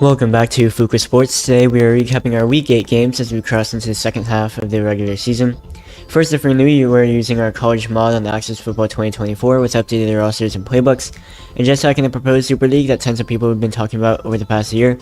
Welcome back to Fuqua Sports. Today we are recapping our Week 8 games as we cross into the second half of the regular season. First, if you're new, we're using our college mod on the Access Football 2024 with updated rosters and playbooks. And just like in the proposed Super League that tons of people have been talking about over the past year,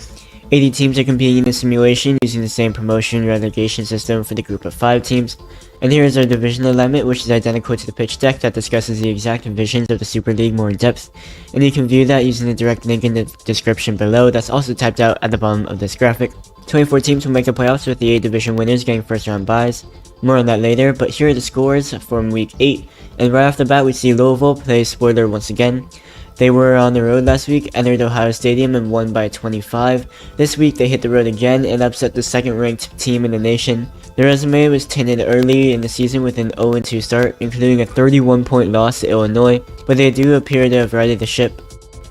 80 teams are competing in the simulation using the same promotion relegation system for the group of 5 teams. And here is our division alignment, which is identical to the pitch deck that discusses the exact divisions of the Super League more in depth. And you can view that using the direct link in the description below that's also typed out at the bottom of this graphic. 24 teams will make the playoffs with the 8 division winners getting first round byes. More on that later, but here are the scores from Week 8. And right off the bat we see Louisville play spoiler once again. They were on the road last week, entered Ohio Stadium and won by 25. This week they hit the road again and upset the second ranked team in the nation. Their resume was tainted early in the season with an 0-2 start, including a 31-point loss to Illinois, but they do appear to have righted the ship.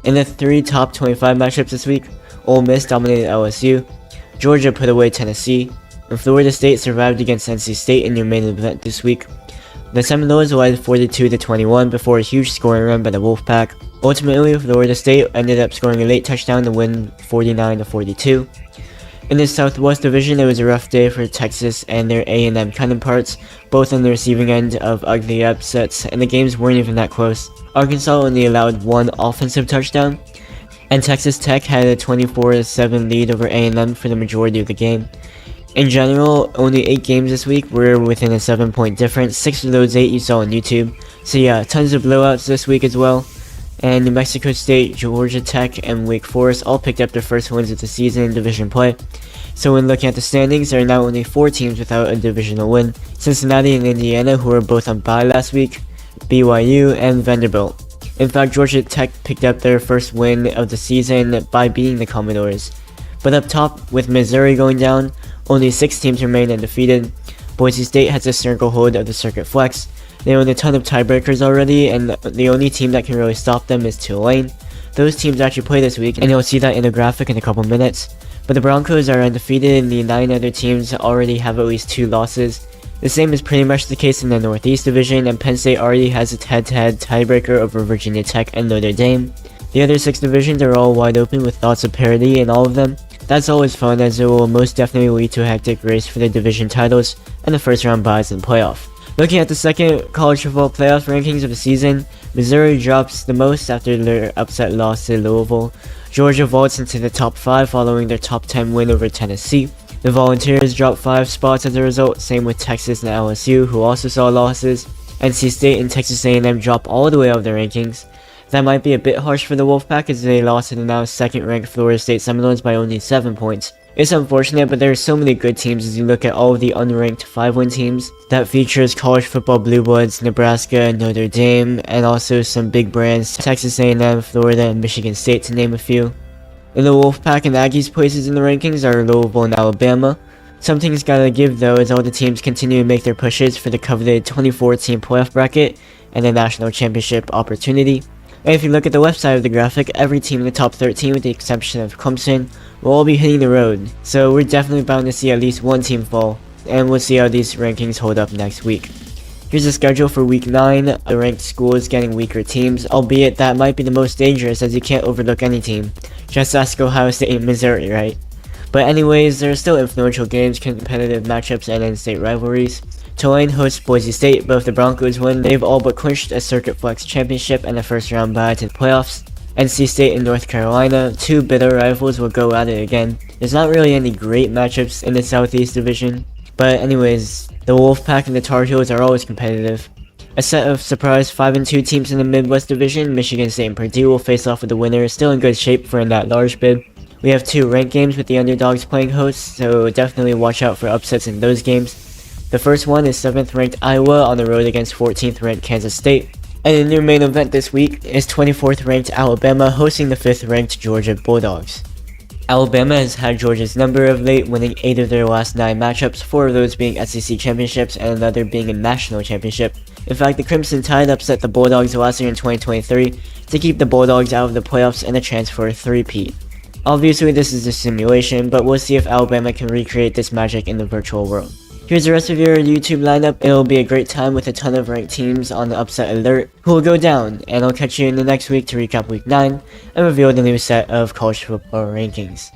In the 3 top 25 matchups this week, Ole Miss dominated LSU, Georgia put away Tennessee, and Florida State survived against NC State in their main event this week. The Seminoles led 42-21 before a huge scoring run by the Wolfpack. Ultimately, Florida State ended up scoring a late touchdown to win 49-42. In the Southwest Division, it was a rough day for Texas and their A&M counterparts, both on the receiving end of ugly upsets, and the games weren't even that close. Arkansas only allowed 1 offensive touchdown, and Texas Tech had a 24-7 lead over A&M for the majority of the game. In general, only 8 games this week were within a 7-point difference. 6 of those 8 you saw on YouTube. So yeah, tons of blowouts this week as well. And New Mexico State, Georgia Tech, and Wake Forest all picked up their first wins of the season in division play. So when looking at the standings, there are now only 4 teams without a divisional win. Cincinnati and Indiana, who were both on bye last week, BYU, and Vanderbilt. In fact, Georgia Tech picked up their first win of the season by beating the Commodores. But up top, with Missouri going down, only 6 teams remain undefeated. Boise State has a stranglehold of the Circuit Flex. They own a ton of tiebreakers already, and the only team that can really stop them is Tulane. Those teams actually play this week, and you'll see that in the graphic in a couple minutes. But the Broncos are undefeated, and the 9 other teams already have at least 2 losses. The same is pretty much the case in the Northeast Division, and Penn State already has a head-to-head tiebreaker over Virginia Tech and Notre Dame. The other 6 divisions are all wide open with lots of parity in all of them. That's always fun, as it will most definitely lead to a hectic race for the division titles and the first round byes in the playoff. Looking at the second college football playoff rankings of the season, Missouri drops the most after their upset loss to Louisville. Georgia vaults into the top 5 following their top 10 win over Tennessee. The Volunteers dropped 5 spots as a result, same with Texas and LSU, who also saw losses. NC State and Texas A&M drop all the way out of their rankings. That might be a bit harsh for the Wolfpack as they lost to the now second ranked Florida State Seminoles by only 7 points. It's unfortunate, but there are so many good teams as you look at all of the unranked 5-win teams that features college football blue bloods, Nebraska, Notre Dame, and also some big brands, Texas A&M, Florida, and Michigan State to name a few. In the Wolfpack and Aggies places in the rankings are Louisville and Alabama. Something's gotta give though as all the teams continue to make their pushes for the coveted 24-team playoff bracket and the national championship opportunity. And if you look at the left side of the graphic, every team in the top 13 with the exception of Clemson will all be hitting the road, so we're definitely bound to see at least one team fall, and we'll see how these rankings hold up next week. Here's the schedule for week 9, the ranked schools getting weaker teams, albeit that might be the most dangerous as you can't overlook any team. Just ask Ohio State and Missouri, right? But anyways, there are still influential games, competitive matchups, and in-state rivalries. Tulane hosts Boise State, but if the Broncos win, they've all but clinched a Circuit Flex championship and a first round bye to the playoffs. NC State and North Carolina, 2 bitter rivals, will go at it again. There's not really any great matchups in the Southeast Division, but anyways, the Wolfpack and the Tar Heels are always competitive. A set of surprise 5-2 teams in the Midwest Division, Michigan State and Purdue will face off with the winner, still in good shape for an at-large bid. We have 2 ranked games with the underdogs playing host, so definitely watch out for upsets in those games. The first one is 7th ranked Iowa on the road against 14th ranked Kansas State. And in their main event this week is 24th ranked Alabama hosting the 5th ranked Georgia Bulldogs. Alabama has had Georgia's number of late, winning 8 of their last 9 matchups, 4 of those being SEC championships and another being a national championship. In fact, the Crimson Tide upset the Bulldogs last year in 2023 to keep the Bulldogs out of the playoffs and a chance for a three-peat. Obviously this is a simulation, but we'll see if Alabama can recreate this magic in the virtual world. Here's the rest of your YouTube lineup. It'll be a great time with a ton of ranked teams on the upset alert who will go down, and I'll catch you in the next week to recap week 9 and reveal the new set of college football rankings.